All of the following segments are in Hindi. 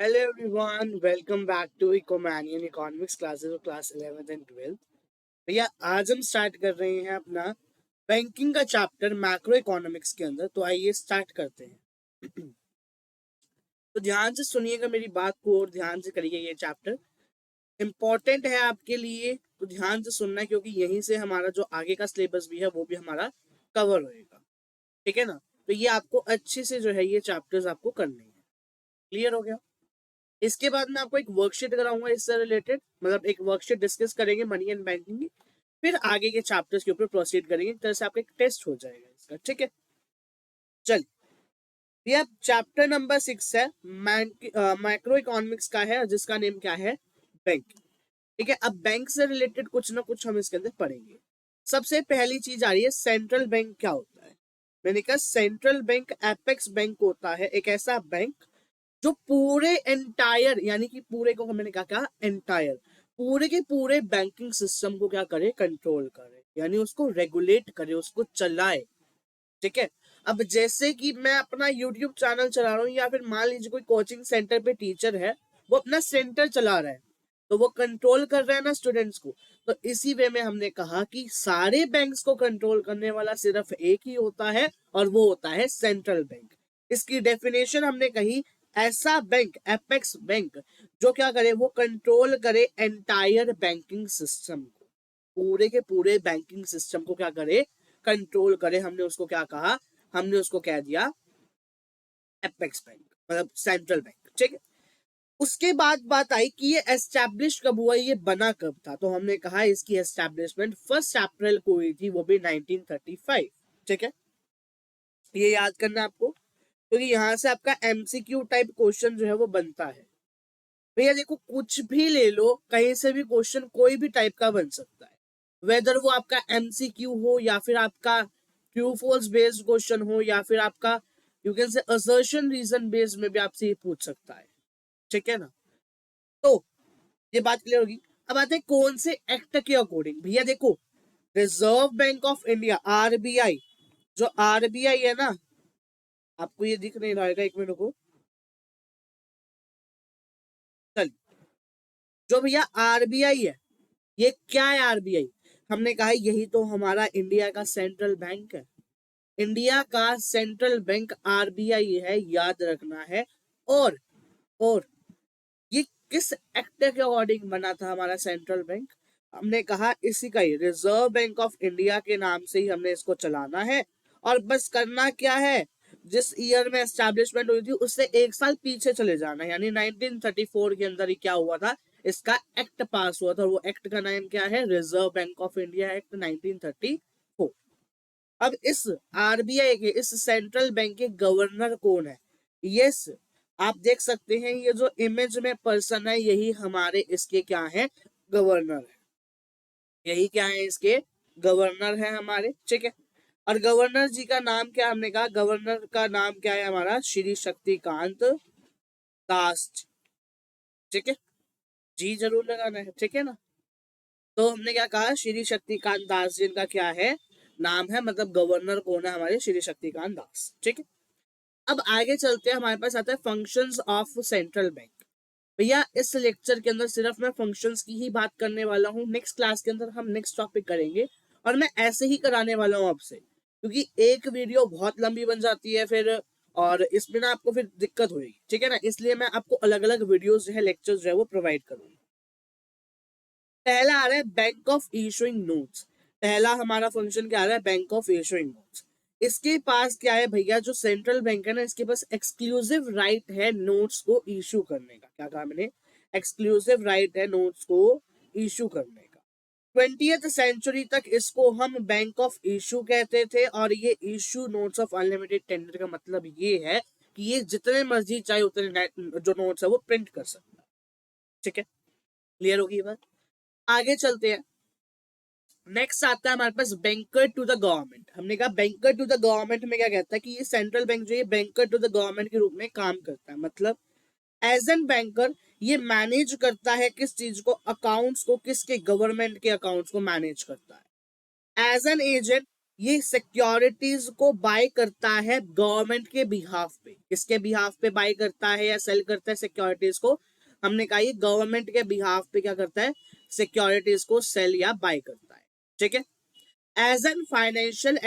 Hello everyone, welcome back to Ecomanian Economics classes of class 11th and 12th। भैया आज हम स्टार्ट कर रहे हैं अपना बैंकिंग का चैप्टर मैक्रो इकोनॉमिक्स के अंदर। तो आइए स्टार्ट करते हैं। तो ध्यान से सुनिएगा मेरी बात को और ध्यान से करिए। ये चैप्टर इम्पोर्टेंट है आपके लिए, तो ध्यान से सुनना है क्योंकि यहीं से हमारा जो आगे का सिलेबस भी है वो भी हमारा कवर होएगा। ठीक है ना? तो ये आपको अच्छे से जो है ये चैप्टर्स आपको करने हैं। क्लियर हो गया? इसके बाद मैं आपको एक वर्कशीट कराऊंगा इससे रिलेटेड, मतलब एक वर्कशीट डिस्कस करेंगे मनी एंड बैंकिंग की। फिर आगे के चैप्टर्स के ऊपर प्रोसीड करेंगे, एक तरह से आपका एक टेस्ट हो जाएगा इसका। ठीक है, चलिए। ये चैप्टर नंबर 6 है, मैक्रो इकोनॉमिक्स का है, जिसका नेम क्या है? बैंक। ठीक है, अब बैंक से रिलेटेड कुछ ना कुछ हम इसके अंदर पढ़ेंगे। सबसे पहली चीज आ रही है सेंट्रल बैंक क्या होता है। मैंने कहा सेंट्रल बैंक एपेक्स बैंक होता है, एक ऐसा बैंक जो पूरे एंटायर, यानी कि पूरे को मैंने कहा एंटायर, पूरे के पूरे बैंकिंग सिस्टम को क्या करे? कंट्रोल करे, यानी उसको रेगुलेट करे, उसको चलाए। ठीक है, अब जैसे कि मैं अपना यूट्यूब चैनल चला रहा हूँ, या फिर मान लीजिए कोई कोचिंग सेंटर पे टीचर है, वो अपना सेंटर चला रहा है, तो वो कंट्रोल कर रहा है ना स्टूडेंट्स को। तो इसी वे में हमने कहा कि सारे बैंक्स को कंट्रोल करने वाला सिर्फ एक ही होता है, और वो होता है सेंट्रल बैंक। इसकी डेफिनेशन हमने कही, ऐसा बैंक, एपेक्स बैंक, जो क्या करे? वो कंट्रोल करे एंटायर बैंकिंग सिस्टम को, पूरे के पूरे बैंकिंग सिस्टम को क्या करे? कंट्रोल करे। हमने उसको क्या कहा? हमने उसको कह दिया एपेक्स बैंक, मतलब सेंट्रल बैंक। ठीक है, उसके बाद बात आई कि ये एस्टैब्लिश कब हुआ, ये बना कब था। तो हमने कहा इसकी एस्टैब्लिशमेंट 1 अप्रैल को हुई थी, वो भी 1935। ठीक है, ये याद करना आपको, क्योंकि यहाँ से आपका एमसीक्यू टाइप क्वेश्चन जो है वो बनता है। भैया देखो, कुछ भी ले लो, कहीं से भी क्वेश्चन कोई भी टाइप का बन सकता है, वेदर वो आपका एमसीक्यू हो, या फिर आपका ट्रू फॉल्स बेस्ड क्वेश्चन हो, या फिर आपका you can say assertion reason based में भी आपसे ये पूछ सकता है। ठीक है ना? तो ये बात क्लियर होगी। अब आते हैं कौन से एक्ट के अकॉर्डिंग। भैया देखो, reserve bank of India, RBI, जो आरबीआई है ना, आपको ये दिख नहीं रहेगा, एक मिनट को। चल, जो भैया आरबीआई है, ये क्या है आरबीआई? हमने कहा यही तो हमारा इंडिया का सेंट्रल बैंक है। इंडिया का सेंट्रल बैंक आरबीआई है, याद रखना है। और और ये किस एक्ट के अकॉर्डिंग बना था हमारा सेंट्रल बैंक? हमने कहा इसी का ही, रिजर्व बैंक ऑफ इंडिया के नाम से ही हमने इसको चलाना है। और बस करना क्या है? जिस ईयर में एस्टैब्लिशमेंट हुई थी उससे एक साल पीछे चले जाना है, यानी 1934 के अंदर ही क्या हुआ था? इसका एक्ट पास हुआ था, और वो एक्ट का नाम क्या है? Reserve bank of India act 1934। अब इस आरबीआई के, इस सेंट्रल बैंक के गवर्नर कौन है? यस, आप देख सकते हैं ये जो इमेज में पर्सन है, यही हमारे इसके क्या है? गवर्नर है। यही क्या है? इसके गवर्नर है हमारे। ठीक है, और गवर्नर जी का नाम क्या? हमने कहा गवर्नर का नाम क्या है हमारा? श्री शक्तिकांत दास। ठीक है, जी जरूर लगाना है। ठीक है ना? तो हमने क्या कहा? श्री शक्तिकांत दास जी का क्या है? नाम है, मतलब गवर्नर कौन है हमारे? श्री शक्तिकांत दास। ठीक है, अब आगे चलते हैं। हमारे पास आता है फंक्शंस ऑफ सेंट्रल बैंक। भैया इस लेक्चर के अंदर सिर्फ मैं फंक्शंस की ही बात करने वाला हूँ, नेक्स्ट क्लास के अंदर हम नेक्स्ट टॉपिक करेंगे। और मैं ऐसे ही कराने वाला हूँ आपसे, क्योंकि एक वीडियो बहुत लंबी बन जाती है फिर, और इसमें ना आपको फिर दिक्कत होगी। ठीक है ना? इसलिए मैं आपको अलग अलग वीडियोस जो है, लेक्चर्स जो है वो प्रोवाइड करूंगा। पहला आ रहा है बैंक ऑफ इशूइंग नोट्स। पहला हमारा फंक्शन क्या आ रहा है? Bank of issuing notes. इसके पास क्या है भैया? जो सेंट्रल बैंक है ना, इसके पास एक्सक्लूसिव राइट है नोट्स को इशू करने का। क्या कहा मैंने? एक्सक्लूसिव राइट है नोट्स को इशू करने का। 20th सेंचुरी तक इसको हम बैंक ऑफ इशू कहते थे, और ये issue notes of unlimited tender का मतलब ये है कि ये जितने मर्जी चाहे उतने जो नोट्स है वो प्रिंट कर सकता है। ठीक है, क्लियर होगी बात? आगे चलते हैं। नेक्स्ट आता है हमारे पास बैंकर टू द गवर्नमेंट। हमने कहा बैंकर टू द गवर्नमेंट में क्या कहता है कि ये सेंट्रल बैंक जो है बैंकर टू द गवर्नमेंट के रूप में काम करता है। मतलब एज एन बैंकर ये मैनेज करता है किस चीज को? अकाउंट्स को। किसके? गवर्नमेंट के अकाउंट्स को मैनेज करता है। एज एन एजेंट, ये सिक्योरिटीज को बाय करता है गवर्नमेंट के बिहाफ पे। किसके बिहाफ पे बाय करता है या सेल करता है सिक्योरिटीज को? हमने कहा ये गवर्नमेंट के बिहाफ पे क्या करता है, सिक्योरिटीज को सेल या बाय करता है। ठीक है। एज एन फाइनेंशियल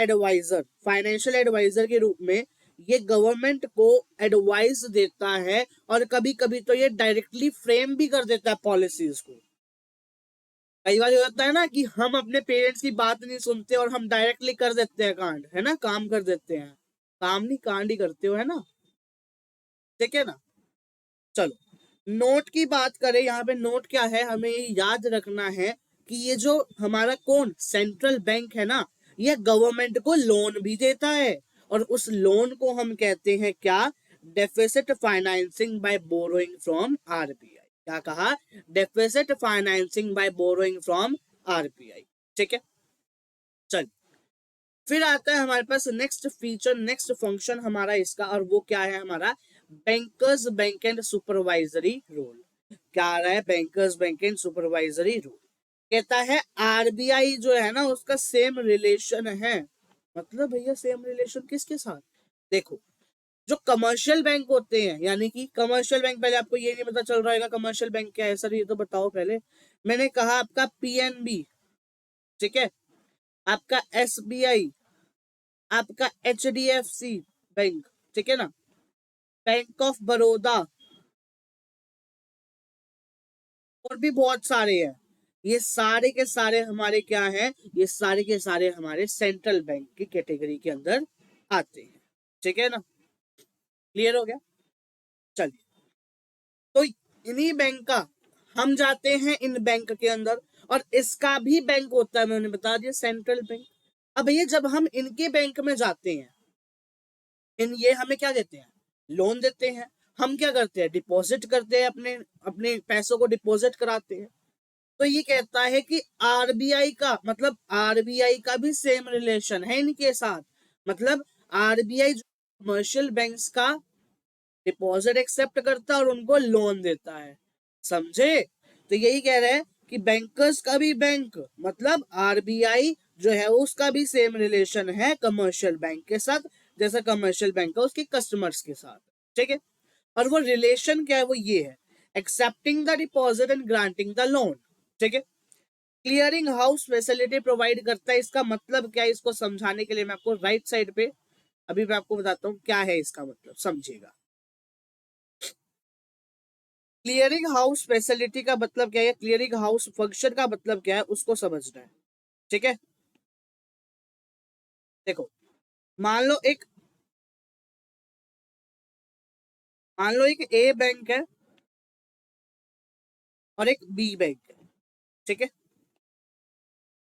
एडवाइजर के रूप में ये गवर्नमेंट को एडवाइस देता है, और कभी कभी तो ये डायरेक्टली फ्रेम भी कर देता है पॉलिसीज को। कई बार ये होता है ना कि हम अपने पेरेंट्स की बात नहीं सुनते और हम डायरेक्टली कर देते हैं कांड, है ना, काम कर देते हैं। काम नहीं, कांड ही करते हो, है ना। ठीक है ना। चलो नोट की बात करें, यहाँ पे नोट क्या है, हमें ये याद रखना है कि ये जो हमारा कौन सेंट्रल बैंक है ना, ये गवर्नमेंट को लोन भी देता है, और उस लोन को हम कहते हैं क्या, deficit financing by borrowing from RBI. क्या कहा, deficit financing by borrowing from RBI. ठीक है। चल फिर आता है हमारे पास नेक्स्ट फीचर, नेक्स्ट फंक्शन हमारा इसका, और वो क्या है हमारा, bankers bank and supervisory role. क्या आ रहा है, bankers bank and supervisory role. कहता है आरबीआई जो है ना उसका सेम रिलेशन है। मतलब भैया सेम रिलेशन किसके साथ? देखो जो कमर्शियल बैंक होते हैं, यानी कि कमर्शियल बैंक, पहले आपको ये नहीं पता चल रहा है कमर्शियल बैंक क्या है सर, ये तो बताओ पहले। मैंने कहा आपका पीएनबी, ठीक है, आपका एसबीआई, आपका एचडीएफसी बैंक, ठीक है ना, बैंक ऑफ बड़ौदा, और भी बहुत सारे हैं। ये सारे के सारे हमारे क्या हैं, ये सारे के सारे हमारे सेंट्रल बैंक की कैटेगरी के अंदर आते हैं। ठीक है ना, क्लियर हो गया। चलिए, तो इन्हीं बैंक का हम जाते हैं इन बैंक के अंदर, और इसका भी बैंक होता है, मैंने बता दिया, सेंट्रल बैंक। अब ये जब हम इनके बैंक में जाते हैं, ये हमें क्या देते हैं, लोन देते हैं। हम क्या करते हैं, डिपॉजिट करते हैं, अपने अपने पैसों को डिपॉजिट कराते हैं। तो ये कहता है कि आरबीआई का मतलब आरबीआई का भी सेम रिलेशन है इनके साथ। मतलब आरबीआई जो कमर्शियल बैंक्स का डिपॉजिट एक्सेप्ट करता है और उनको लोन देता है, समझे। तो यही कह रहे हैं कि बैंकर्स का भी बैंक मतलब आरबीआई जो है उसका भी सेम रिलेशन है कमर्शियल बैंक के साथ, जैसा कमर्शियल बैंक है उसके कस्टमर्स के साथ। ठीक है। और वो रिलेशन क्या है, वो ये है, accepting the deposit and granting the loan. ठीक है। क्लियरिंग हाउस फैसिलिटी प्रोवाइड करता है, इसका मतलब क्या है, इसको समझाने के लिए मैं आपको राइट साइड पे अभी मैं आपको बताता हूँ क्या है इसका मतलब, समझिएगा। क्लियरिंग हाउस फैसिलिटी का मतलब क्या है, क्लियरिंग हाउस फंक्शन का मतलब क्या है, उसको समझना है। ठीक है। देखो मान लो एक मान लो एक ए बैंक है और एक बी बैंक है। ठीक है।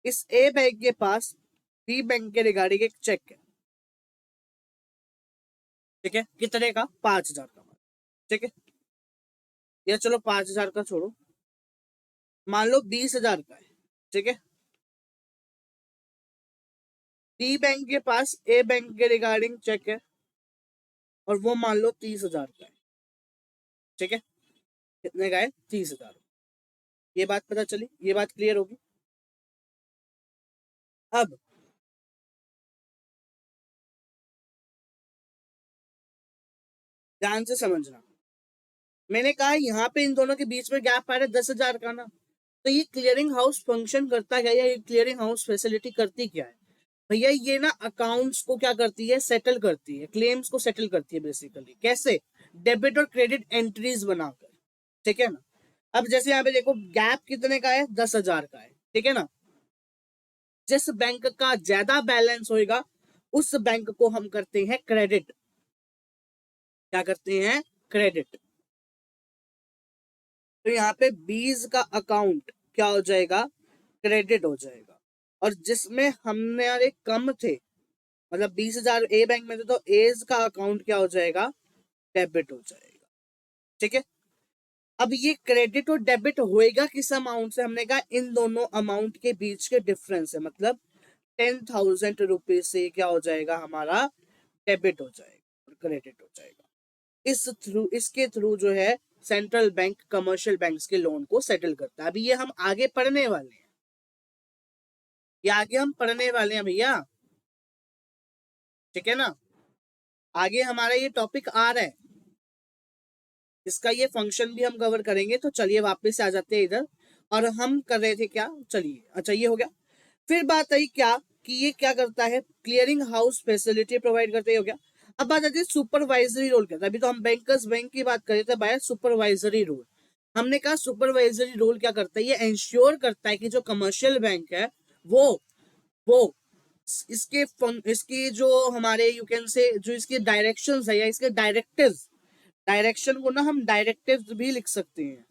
इस ए बैंक के पास बी बैंक के रिगार्डिंग एक चेक है। ठीक है, कितने का, 5,000 का। ठीक है, या चलो 5,000 का छोड़ो, मान लो 20,000 का है। ठीक है। बी बैंक के पास ए बैंक के रिगार्डिंग चेक है, और वो मान लो 30,000 का है। ठीक है, कितने का है, 30,000। ये बात पता चली, ये बात क्लियर होगी। अब ध्यान से समझना, मैंने कहा यहाँ पे इन दोनों के बीच में गैप आ रहा है 10,000 का ना। तो ये क्लियरिंग हाउस फंक्शन करता क्या, या ये क्लियरिंग हाउस फैसिलिटी करती क्या है भैया, ये ना अकाउंट्स को क्या करती है, सेटल करती है, क्लेम्स को सेटल करती है बेसिकली। कैसे, डेबिट और क्रेडिट एंट्रीज बनाकर। ठीक है ना। अब जैसे यहाँ पे देखो गैप कितने का है, 10,000 का है। ठीक है ना। जिस बैंक का ज्यादा बैलेंस होगा उस बैंक को हम करते हैं क्रेडिट। क्या करते हैं, क्रेडिट। तो यहाँ पे 20 का अकाउंट क्या हो जाएगा, क्रेडिट हो जाएगा। और जिसमें हमारे कम थे, मतलब 20,000 ए बैंक में थे, तो एज का अकाउंट क्या हो जाएगा, डेबिट हो जाएगा। ठीक है। अब ये क्रेडिट और डेबिट होएगा किस अमाउंट से, हमने कहा इन दोनों अमाउंट के बीच के डिफरेंस है, मतलब 10,000 रुपीज से क्या हो जाएगा हमारा, डेबिट हो जाएगा और क्रेडिट हो जाएगा। इसके थ्रू जो है सेंट्रल बैंक कमर्शियल बैंक्स के लोन को सेटल करता है। अभी ये हम आगे पढ़ने वाले हैं, ये आगे हम पढ़ने वाले हैं भैया। ठीक है ना। आगे हमारा ये टॉपिक आ रहा है, इसका ये फंक्शन भी हम कवर करेंगे। तो चलिए वापस आ जाते हैं इधर, और हम कर रहे थे क्या, चलिए अच्छा ये हो गया। फिर बात आई क्या कि ये क्या करता है, क्लियरिंग हाउस फैसिलिटी प्रोवाइड करते ही हो गया। अब बात आती है सुपरवाइजरी रोल क्या था। अभी तो हम बैंकर्स बैंक की बात कर रहे थे बाय सुपरवाइजरी रोल। हमने कहा सुपरवाइजरी रोल क्या करता है, ये इंश्योर करता है कि जो कमर्शियल बैंक है वो इसके जो हमारे यू कैन से जो इसके डायरेक्शंस है या इसके डायरेक्टिव्स, डायरेक्शन को ना हम डायरेक्टिव्स भी लिख सकते हैं।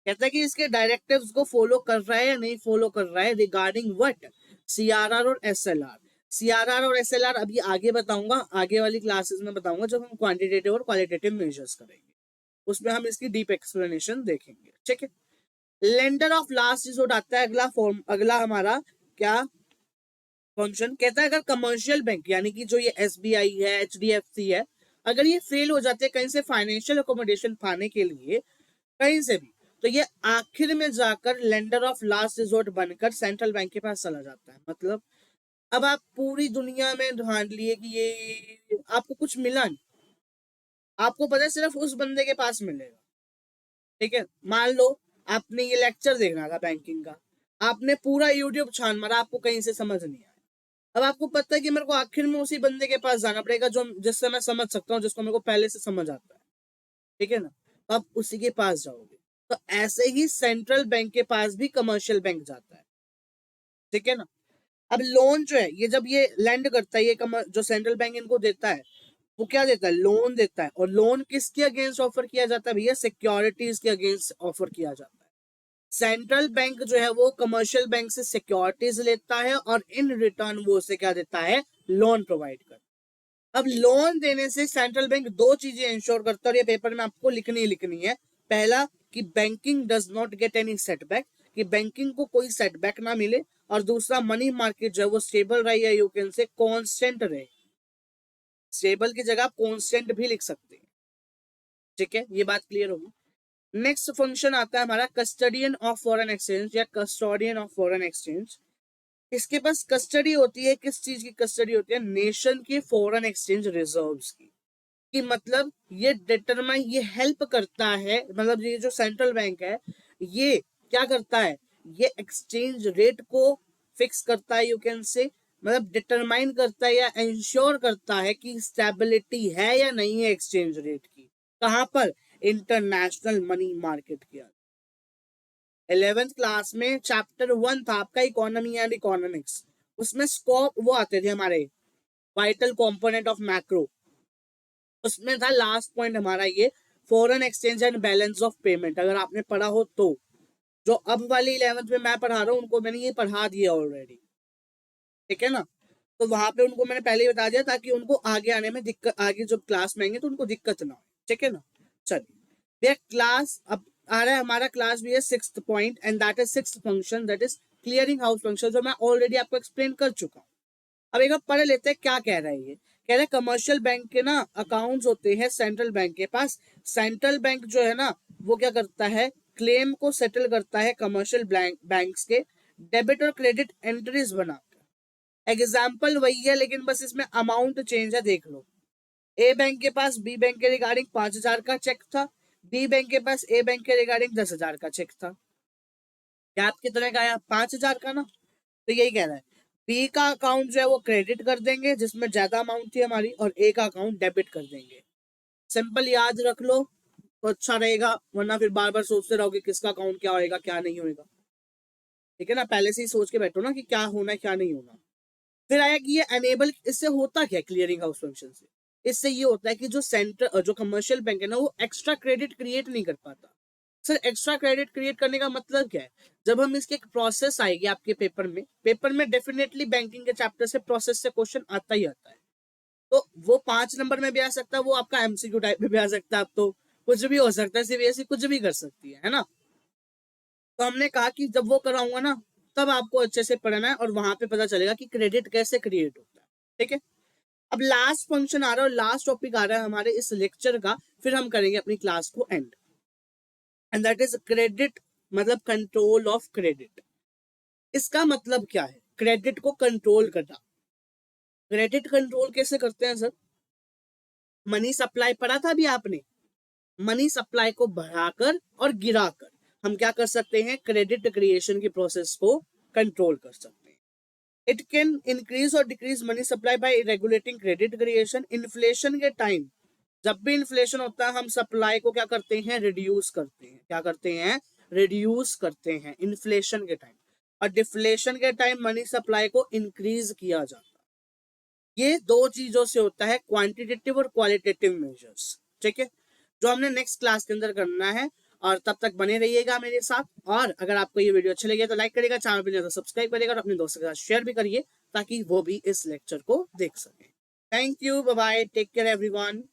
कहता है कि इसके डायरेक्टिव्स को फॉलो कर रहा है या नहीं फॉलो कर रहा है रिगार्डिंग व्हाट, सीआरआर और एसएलआर। सीआरआर और एसएलआर अभी आगे बताऊंगा, आगे वाली क्लासेस में बताऊंगा जब हम क्वांटिटेटिव और क्वालिटेटिव मेजर्स करेंगे, उसमें हम इसकी डीप एक्सप्लेनेशन देखेंगे। ठीक है। लेंडर ऑफ लास्ट रिसोर्ट आता है अगला फॉर्म, अगला हमारा क्या फंक्शन। कहता है अगर कमर्शियल बैंक यानी कि जो ये एसबीआई है, एचडीएफसी है, अगर ये फेल हो जाते हैं कहीं से फाइनेंशियल अकोमोडेशन पाने के लिए, कहीं से भी, तो ये आखिर में जाकर लेंडर ऑफ लास्ट रिजोर्ट बनकर सेंट्रल बैंक के पास चला जाता है। मतलब अब आप पूरी दुनिया में ढूंढ लिए कि ये आपको कुछ मिला नहीं, आपको पता है सिर्फ उस बंदे के पास मिलेगा। ठीक है, मान लो आपने ये लेक्चर देखना था बैंकिंग का, आपने पूरा यूट्यूब छान मारा, आपको कहीं से समझ नहीं आया। अब आपको पता है कि मेरे को आखिर में उसी बंदे के पास जाना पड़ेगा जो जिससे मैं समझ सकता हूँ, जिसको मेरे को पहले से समझ आता है। ठीक है ना, तो आप उसी के पास जाओगे। तो ऐसे ही सेंट्रल बैंक के पास भी कमर्शियल बैंक जाता है। ठीक है ना। अब लोन जो है, ये जब ये लैंड करता है, ये जो सेंट्रल बैंक इनको देता है, वो क्या देता है, लोन देता है। और लोन किसके अगेंस्ट ऑफर किया जाता है भैया, सिक्योरिटीज के अगेंस्ट ऑफर किया जाता है। सेंट्रल बैंक जो है वो कमर्शियल बैंक से सिक्योरिटीज लेता है और इन रिटर्न वो उसे क्या देता है, लोन प्रोवाइड करता है। अब लोन देने से सेंट्रल बैंक दो चीजें इंश्योर करता है, और ये पेपर में आपको लिखनी है। पहला कि banking does not get any setback, कि बैंकिंग को कोई सेटबैक ना मिले। और दूसरा मनी मार्केट जो है वो स्टेबल रहे या यू कैन से कांस्टेंट रहे। स्टेबल की जगह आप कांस्टेंट भी लिख सकते हैं। ठीक है, ये बात क्लियर होगी। नेक्स्ट फंक्शन आता है हमारा कस्टडियन ऑफ फॉरेन एक्सचेंज या कस्टोडियन ऑफ फॉरेन एक्सचेंज। इसके पास कस्टडी होती है, किस चीज की कस्टडी होती है, नेशन के फॉरेन एक्सचेंज रिजर्व्स की। कि मतलब ये डिटरमाइन, ये हेल्प करता है, मतलब ये जो सेंट्रल बैंक है ये क्या करता है, ये एक्सचेंज रेट को फिक्स करता है, यू कैन से मतलब डिटरमाइन करता है या इंश्योर करता है कि स्टेबिलिटी है या नहीं है एक्सचेंज रेट की। कहां पर, इंटरनेशनल मनी मार्केट के। 11th क्लास में चैप्टर 1 था आपका इकोनॉमी एंड इकोनॉमिक्स, उसमें स्कोप वो आते थे हमारे वाइटल कंपोनेंट ऑफ मैक्रो, उसमें था लास्ट पॉइंट हमारा ये foreign exchange and balance of payment. अगर आपने पढ़ा हो तो, जो अब वाली 11th में मैं पढ़ा रहा हूँ उनको मैंने ये पढ़ा दिया ऑलरेडी। ठीक है ना, तो वहां पे उनको मैंने पहले ही बता दिया ताकि उनको आगे आने में दिक्कत, आगे जब क्लास में आएंगे तो उनको दिक्कत ना हो। ठीक है ना। चलिए भैया क्लास अब आ रहा है हमारा, क्लास भी है 6th point and that is 6th function, that is clearing house function, जो मैं ऑलरेडी आपको एक्सप्लेन कर चुका हूँ। अब एक बार पढ़ लेते हैं क्या कह रहा है ये। कह रहा है कमर्शियल बैंक के ना अकाउंट्स होते हैं सेंट्रल बैंक के पास। सेंट्रल बैंक जो है ना वो क्या करता है, क्लेम को सेटल करता है कमर्शियल बैंक्स के डेबिट और क्रेडिट एंट्रीज बनाकर। एग्जाम्पल वही है लेकिन बस इसमें अमाउंट चेंज है, देख लो। ए बैंक के पास बी बैंक के रिगार्डिंग 5,000 का चेक था, बी बैंक के पास ए बैंक के रिगार्डिंग 10,000 का चेक था। गैप कितने का आया, 5,000 का ना। तो यही कह रहा है बी का अकाउंट जो है वो क्रेडिट कर देंगे जिसमें ज्यादा अमाउंट थी हमारी, और ए का अकाउंट डेबिट कर देंगे। सिंपल याद रख लो तो अच्छा रहेगा, वरना फिर बार बार सोचते रहोगे किसका अकाउंट क्या होएगा क्या नहीं होएगा। ठीक है ना, पहले से ही सोच के बैठो ना कि क्या होना है क्या नहीं होना। फिर आया कि ये एनेबल, इससे होता क्या क्लियरिंग हाउस फंक्शन से, इससे ये होता है कि जो कमर्शियल बैंक है ना वो एक्स्ट्रा क्रेडिट क्रिएट नहीं कर पाता। सर एक्स्ट्रा क्रेडिट क्रिएट करने का मतलब क्या है, जब हम इसकी एक प्रोसेस आएगी आपके पेपर में डेफिनेटली बैंकिंग के चैप्टर से प्रोसेस से क्वेश्चन आता ही आता है। तो वो 5 नंबर में भी आ सकता है, वो आपका एमसीक्यू टाइप में भी आ सकता है, अब तो कुछ भी हो सकता है, सीबीएसई कुछ भी कर सकती है ना। तो हमने कहा कि जब वो कराऊंगा ना तब आपको अच्छे से पढ़ना है और वहां पे पता चलेगा कि क्रेडिट कैसे क्रिएट होता है। ठीक है, अब लास्ट फंक्शन आ रहा है और लास्ट टॉपिक आ रहा है हमारे इस लेक्चर का, फिर हम करेंगे अपनी क्लास को and, and that is credit, मतलब कंट्रोल ऑफ क्रेडिट। इसका मतलब क्या है, क्रेडिट को कंट्रोल करना। क्रेडिट कंट्रोल कैसे करते हैं सर? मनी सप्लाई पढ़ा था अभी आपने, मनी सप्लाई को बढ़ाकर और गिराकर हम क्या कर सकते हैं, क्रेडिट क्रिएशन की प्रोसेस को कंट्रोल कर सकते हैं। इट कैन इंक्रीज और decrease money supply bye regulating credit creation. Inflation के टाइम, जब भी इन्फ्लेशन होता है हम सप्लाई को क्या करते हैं, रिड्यूस करते हैं। क्या करते हैं, रिड्यूस करते हैं इन्फ्लेशन के टाइम। और डिफ्लेशन के टाइम मनी सप्लाई को इंक्रीज किया जाता है। ये दो चीजों से होता है, क्वांटिटेटिव और क्वालिटेटिव मेजर्स। ठीक है, जो हमने नेक्स्ट क्लास के अंदर करना है। और तब तक बने रहिएगा मेरे साथ। और अगर आपको ये वीडियो अच्छा लगे तो लाइक करिएगा, चैनल पर तो सब्सक्राइब करिएगा और अपने दोस्तों के साथ शेयर भी करिए ताकि वो भी इस लेक्चर को देख सके। Thank you, bye bye, take care everyone.